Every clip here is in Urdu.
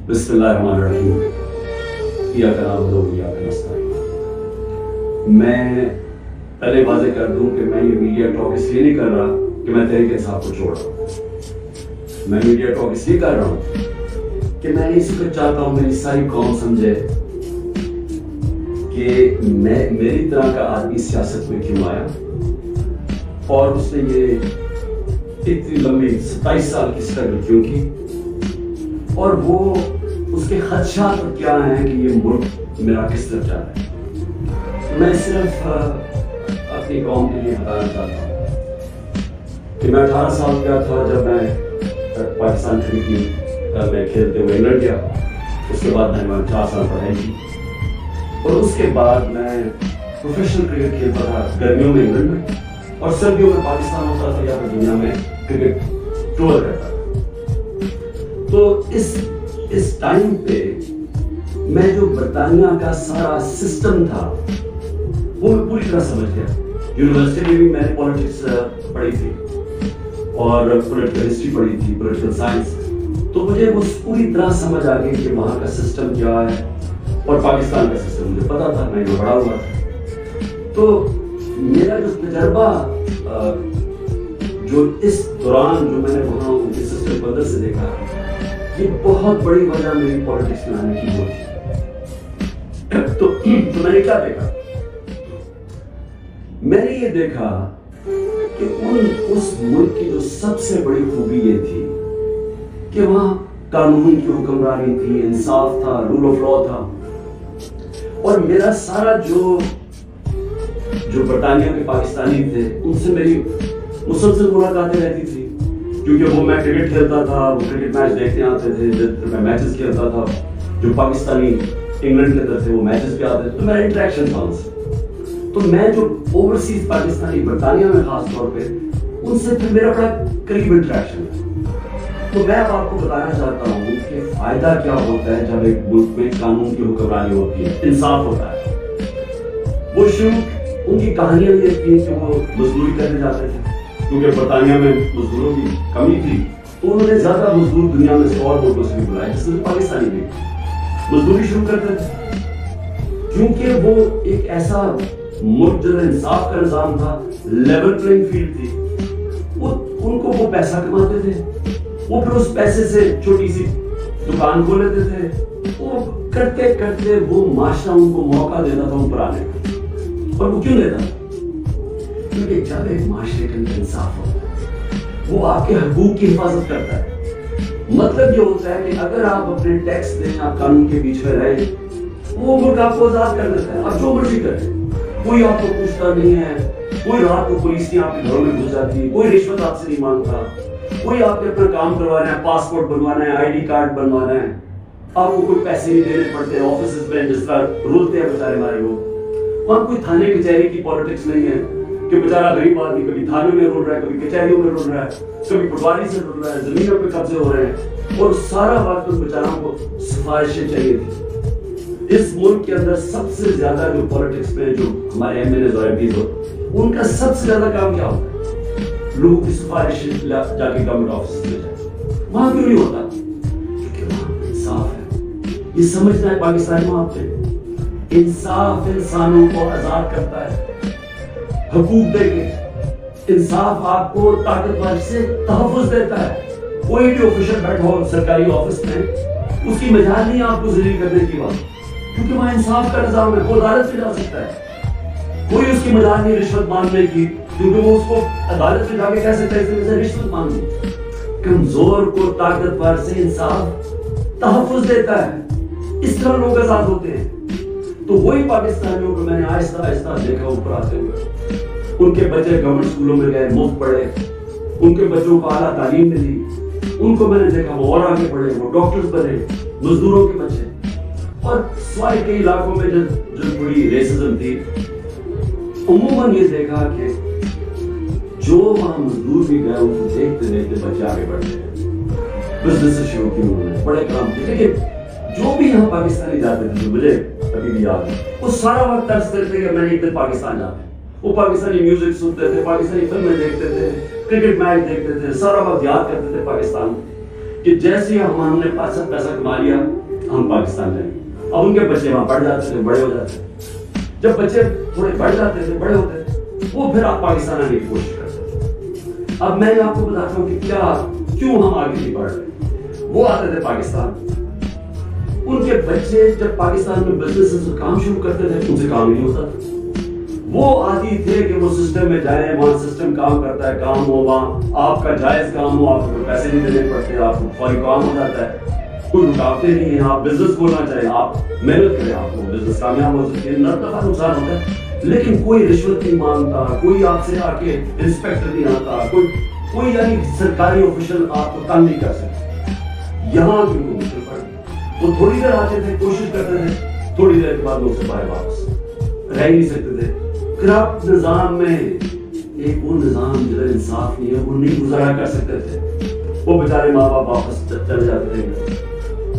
بسم اللہ الرحمن الرحیم ایاک نعبد و ایاک نستعین۔ میں پہلے واضح کر دوں کہ میں یہ میڈیا ٹاک اس لیے نہیں کر رہا کہ میں تحریک انصاف کو چھوڑ رہا ہوں۔ میں میڈیا ٹاک اس لیے کر رہا ہوں کہ میں اس کو چاہتا ہوں میری ساری قوم سمجھے کہ میری طرح کا آدمی سیاست میں کیوں آیا اور اس نے یہ اتنی لمبی 27 سال کی سٹرگل کیوں کی، اور وہ اس کے خدشات کیا ہیں کہ یہ ملک میرا کس طرف جا رہا ہے۔ میں صرف اپنی قوم کے لیے بتانا چاہتا ہوں کہ میں 18 سال کا تھا جب میں پاکستان کرکٹ میں کھیلتے ہوئے انگلینڈ گیا۔ اس کے بعد میں 4 سال پڑھائی کی اور اس کے بعد میں پروفیشنل کرکٹ کھیلتا تھا گرمیوں میں انگلینڈ میں، اور سردیوں میں پاکستان ہوتا تھا یا پھر دنیا میں کرکٹ ٹور کرتا تھا۔ تو اس ٹائم پہ میں جو برطانیہ کا سارا سسٹم تھا وہ میں پوری طرح سمجھ گیا۔ یونیورسٹی میں بھی میں نے پولیٹکس پڑھی تھی اور پولیٹیکل ہسٹری پڑھی تھی، پولیٹیکل سائنس، تو مجھے وہ پوری طرح سمجھ آ گئی کہ وہاں کا سسٹم کیا ہے اور پاکستان کا سسٹم مجھے پتا تھا، میں جو بڑا ہوا تھا۔ تو میرا جو تجربہ جو اس دوران جو میں نے وہاں ان کے سسٹم کو اندر سے دیکھا، یہ بہت بڑی وجہ میری پولیٹکس میں آنے کی وہ تھی۔ تو میں نے کیا دیکھا؟ میں نے یہ دیکھا کہ اس ملک کی جو سب سے بڑی خوبی یہ تھی کہ وہاں قانون کی حکمرانی تھی، انصاف تھا، رول آف لا تھا، اور میرا سارا جو برطانیہ کے پاکستانی تھے ان سے میری مسلسل ملاقاتیں رہتی تھی، کیونکہ وہ میں کرکٹ کھیلتا تھا، وہ کرکٹ میچ دیکھنے آتے تھے، جب میں میچز کھیلتا تھا، جو پاکستانی انگلینڈ کے اندر تھے وہ میچز پہ آتے تھے، تو میرا انٹریکشن تھا ان سے۔ تو میں جو اوورسیز پاکستانی برطانیہ میں خاص طور پہ ان سے پھر میرا بڑا قریب انٹریکشن ہے۔ تو میں اب آپ کو بتانا چاہتا ہوں کہ فائدہ کیا ہوتا ہے جب ایک ملک میں قانون کی حکمرانی ہوتی ہے، انصاف ہوتا ہے۔ وہ شروع ان کی کہانیاں یہ تھیں کہ وہ مزدوری کرنے جاتے تھے، کیونکہ برطانیہ میں مزدوروں کی کمی تھی، تو انہوں نے زیادہ مزدور دنیا میں سے اور ملکوں سے بھی بلائے، جس میں پاکستانی بھی مزدوری شروع کرتے تھے، کیونکہ وہ ایک ایسا ملک جہاں انصاف کا نظام تھا، لیول پلینگ فیلڈ تھی، ان کو وہ پیسہ کماتے تھے، وہ پھر اس پیسے سے چھوٹی سی دکان کھول لیتے تھے، وہ کرتے کرتے وہ معاشرہ ان کو موقع دیتا تھا اوپر آنے کا۔ اور وہ کیوں دیتا تھا؟ کیونکہ جب ایک معاشرے کے اندر انصاف ہوتا ہے وہ آپ کے حقوق کی حفاظت کرتا ہے۔ مطلب یہ ہوتا ہے کہ اگر آپ اپنے ٹیکس دیں، آپ قانون کے بیچ میں رہیں، وہ ملک آپ کو آزاد کر دیتا ہے، آپ جو مرضی کریں، کوئی آپ کو پوچھتا نہیں ہے، کوئی رات کو پولیس نہیں آپ کے گھروں میں گھس جاتی، کوئی رشوت آپ سے نہیں مانگتا، کوئی آپ کے اپنا کام کروانا ہے، پاسپورٹ بنوانا ہے، آئی ڈی کارڈ بنوانا ہے، آپ کو کوئی پیسے نہیں دینے پڑتے، آفیسز میں جس طرح رولتے ہیں بیچارے ہمارے لوگ، وہاں کوئی تھانے کچہری کی پالیٹکس نہیں ہے کہ بیچارہ غریب آدمی کبھی تھانے میں رول رہا ہے، کبھی کچہریوں میں رول رہا ہے، کبھی پٹواری سے رول رہا ہے، زمینوں پہ قبضے ہو رہے ہیں، اور سارا وقت ان بیچاروں کو سفارشیں چاہیے تھی۔ اس ملک کے اندر سب سے زیادہ جو پالیٹکس میں جو ہمارے ایم ایل اے اور ایم پیز ہوتے ہیں، ان کا سب سے زیادہ کام کیا ہوتا ہے؟ لوگوں کی سفارشیں جا کے گورنمنٹ آفس میں جائے۔ وہاں کیوں نہیں ہوتا؟ کیونکہ وہاں انصاف ہے۔ یہ سمجھنا ہے پاکستانی وہاں پہ انصاف انسانوں کو آزاد کرتا ہے، حقوق دے کے انصاف آپ کو طاقتور سے تحفظ دیتا ہے۔ کوئی بھی آفیسر بیٹھا ہو سرکاری آفس میں، اس کی مجال نہیں آپ کو ذلیل کرنے کی بات، کیونکہ وہاں انصاف کا نظام ہے، وہ عدالت میں جا سکتا ہے۔ کوئی اس کی مجال نہیں رشوت مانگنے کی، کیونکہ وہ اس کو عدالت میں جا کے کہہ سکتا ہے کہ رشوت مانگی۔ کمزور کو طاقتور سے انصاف تحفظ دیتا ہے، اس طرح لوگ آزاد ہوتے ہیں۔ تو وہی پاکستانیوں کو میں نے آہستہ آہستہ دیکھا اوپر آتے ہوئے، ان کے بچے گورنمنٹ اسکولوں میں گئے، مفت پڑھے، ان کے بچوں کو اعلیٰ تعلیم ملی، ان کو میں نے دیکھا وہ اور آگے پڑھے، وہ ڈاکٹرز بنے، مزدوروں کے بچے۔ اور سوائے کے علاقوں میں جو تھوڑی ریسزم تھی، عموماً یہ دیکھا کہ جو وہاں مزدور بھی گئے ان کو دیکھتے دیکھتے بچے آگے بڑھتے ہیں، بزنس سے شروع کی انہوں نے، بڑے کام کیے۔ لیکن جو بھی یہاں پاکستانی جاتے تھے، جو مجھے ابھی بھی یاد ہے، وہ سارا وقت ترس کرتے کہ میں نے ایک دن پاکستان جانا ہے۔ وہ پاکستانی میوزک سنتے تھے، پاکستانی فلمیں دیکھتے تھے، کرکٹ میچ دیکھتے تھے، سارا وقت یاد کرتے تھے پاکستان کہ جیسے ہم نے پیسہ کما لیا ہم پاکستان جائیں گے. اب ان کے بچے وہاں پڑھ جاتے تھے, بڑے ہو جاتے تھے. جب بچے تھوڑے بڑھ جاتے تھے, بڑے ہوتے تھے, وہ پھر آپ پاکستان آنے کی کوشش کرتے تھے. اب میں آپ کو بتاتا ہوں کہ کیوں ہم آگے نہیں بڑھ رہے. وہ آتے تھے پاکستان, ان کے بچے جب پاکستان میں بزنس کام شروع کرتے تھے ان سے کام نہیں ہوتا تھا. وہ عادی تھے کہ وہ سسٹم میں جائیں, وہاں سسٹم کام کرتا ہے, کام ہو, وہاں آپ کا جائز کام ہو, آپ کو پیسے نہیں دینے پڑتے, آپ کو فوری کام ہو جاتا ہے, کوئی رکاوٹیں نہیں ہیں. آپ بزنس کھولنا چاہیں, آپ محنت کریں, آپ کو بزنس کامیاب ہو سکتی ہے. نہ دفعہ نقصان ہوتا ہے, لیکن کوئی رشوت نہیں مانگتا, کوئی آپ سے آ کے انسپیکٹر نہیں آتا, کوئی یعنی سرکاری آفیشل آپ کو تنگ نہیں کر سکتے. یہاں کی کوئی مشکل پڑ گئی. وہ تھوڑی دیر آتے تھے, کوشش کرتے تھے, تھوڑی دیر کے بعد لوگ سے باہر واپس رہ نہیں سکتے تھے. کرپٹ نظام میں ایک وہ نظام جدھر انصاف نہیں ہے وہ نہیں گزارا کر سکتے تھے. وہ بیچارے ماں باپ واپس چلے جاتے تھے.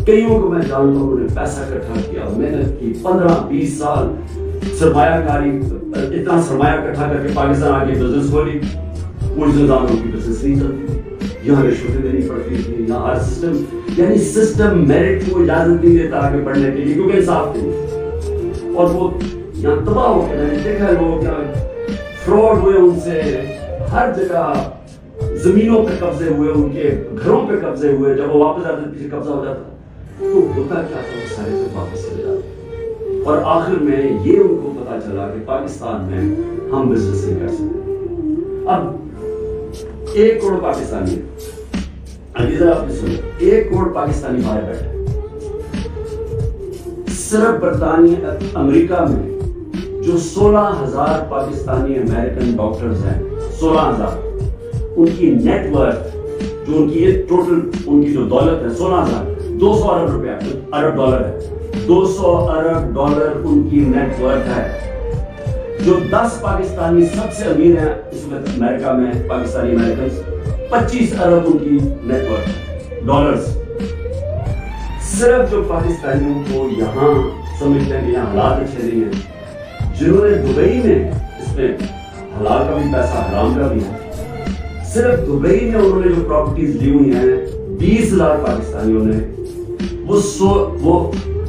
کئیوں کو میں جانتا ہوں, انہوں نے پیسہ اکٹھا کیا, محنت کی, 15-20 سال سرمایہ کاری, اتنا سرمایہ اکٹھا کر کے پاکستان آ کے بزنس کھولی. اس نظام کی بزنس نہیں چلتی تھی, یہاں رشوتیں دینی پڑتی تھی, یہاں ہر سسٹم یعنی سسٹم میرٹ کو اجازت نہیں دیتا آگے بڑھنے کے لیے کیونکہ انصاف نہیں. اور وہ یہاں تباہ ہو گئے. میں نے دیکھا لوگ یہاں فراڈ ہوئے, ان سے ہر جگہ زمینوں پہ قبضے ہوئے, ان کے گھروں پہ قبضے ہوئے. جب وہ واپس آتے پیچھے قبضہ ہو جاتا تو ہوتا کیا تھا, وہ سارے پہ واپس چلے جاتے. اور آخر میں یہ ان کو پتا چلا کہ پاکستان میں ہم بزنس نہیں کر سکتے. اب 1 کروڑ پاکستانی ہے, ابھی ذرا آپ نے سنو, 1 کروڑ پاکستانی باہر بیٹھے. صرف برطانیہ امریکہ میں جو 16,000 پاکستانی امریکن ڈاکٹرز ہیں, 16,000, ان کی نیٹ ورتھ جو ان کی ٹوٹل ان کی جو دولت ہے 16,000, 200 ارب روپیہ, ارب ڈالر ہے, 200 ارب ڈالر ان کی نیٹ ورتھ ہے. جو 10 پاکستانی سب سے امیر ہیں اس وقت امریکہ میں, پاکستانی امریکنز, 25 ارب ان کی نیٹ ورتھ ہے ڈالرز. صرف جو پاکستانیوں کو یہاں سمجھتے ہیں کہ یہاں حالات اچھے نہیں ہیں, جنہوں نے دبئی میں, اس میں حلال کا بھی پیسہ حرام کا بھی ہے, صرف دبئی میں انہوں نے جو پراپرٹیز لی ہوئی ہیں 20,000 پاکستانیوں نے, وہ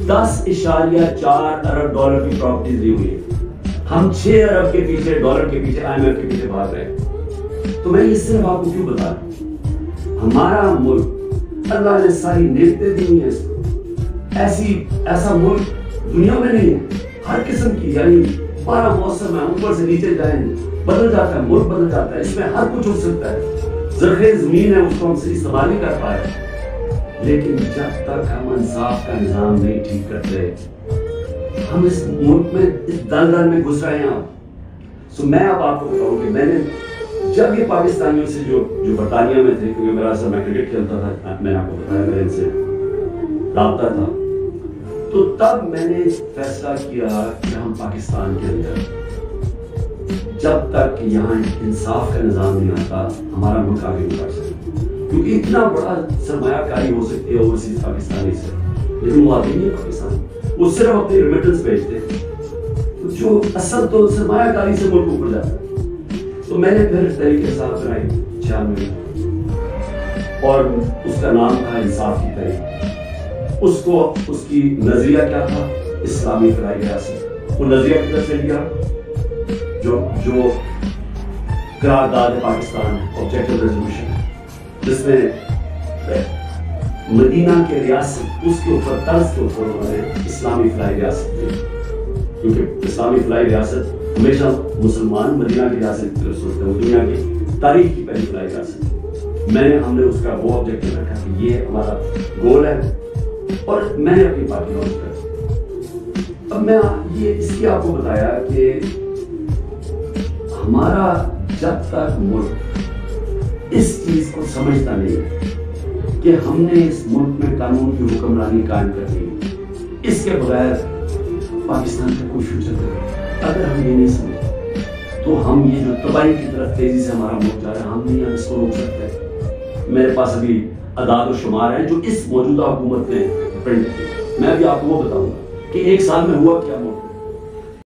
10.4 ارب ڈالر کی پراپرٹیز لی ہوئی ہیں. ہم 6 ارب کے پیچھے, ڈالر کے پیچھے, IMF کے پیچھے بھاگ رہے ہیں. تو میں یہ صرف آپ کو کیوں بتا رہا ہوں, ہمارا ملک اللہ نے ساری نعمتیں دی ہیں, ایسا ملک دنیا میں نہیں ہے. ہر قسم کی یعنی 12 موسم ہے, اوپر سے نیچے جائیں بدل جاتا ہے, ملک بدل جاتا ہے, اس میں ہر کچھ ہو سکتا ہے. زرخیز زمین ہے, اس کو ہم صحیح استعمال نہیں کر پا رہے. لیکن جب تک ہم انصاف کا نظام نہیں ٹھیک کرتے, ہم اس ملک میں اس دلدل میں گھس رہے ہیں. سو میں اب آپ کو بتاؤں کہ میں نے جب یہ پاکستانیوں سے جو برطانیہ میں تھے, کیونکہ میرا اصل میں کرکٹ کھیلتا تھا, میں نے آپ کو بتایا میرے ان سے رابطہ تھا, تو تب میں نے فیصلہ کیا کہ ہم پاکستان کے اندر جب تک یہاں انصاف کا نظام نہیں آتا ہمارا ملک آگے نہیں بڑھ سکتا. کیونکہ اتنا بڑا سرمایہ کاری ہو سکتی ہے اوورسیز پاکستانی سے, لیکن وہ آتے نہیں ہے پاکستان, وہ صرف اپنی ریمیٹنس بھیجتے ہیں, جو اصل تو سرمایہ کاری سے ملک اوپر جاتا ہے. تو میں نے پھر تحریک انصاف بنائی 96 میں, اور اس کا نام تھا انصاف کی تحریک. اس کی نظریہ کیا تھا, اسلامی فلاحی ریاست. وہ نظریہ کدھر سے لیا, جو قرارداد پاکستان آبجیکٹو ریزولوشن, جس میں مدینہ کے ریاست اس کے اوپر طرز کے اوپر انہوں نے اسلامی فلاحی ریاست دی. کیونکہ اسلامی فلاحی ریاست ہمیشہ مسلمان مدینہ کی ریاست کی طرف سوچتے ہیں, وہ دنیا کی تاریخ کی پہلی فلاحی ریاست. ہم نے اس کا وہ آبجیکٹو رکھا کہ یہ ہمارا گول ہے, اور میں نے اپنی پارٹی لانچ کر. اب میں یہ اس لیے آپ کو بتایا کہ ہمارا جب تک ملک اس چیز کو سمجھتا نہیں کہ ہم نے اس ملک میں قانون کی حکمرانی قائم کرنی ہے, اس کے بغیر پاکستان کا کوئی فیوچر نہیں. اگر ہم یہ نہیں سمجھتے تو ہم یہ جو تباہی کی طرف تیزی سے ہمارا ملک جا رہا ہے, ہم نہیں ہم اس کو روک سکتے. میرے پاس ابھی اعداد و شمار ہیں جو اس موجودہ حکومت نے پرنٹ کیے. میں ابھی آپ کو وہ بتاؤں گا کہ 1 سال میں ہوا کیا ملک.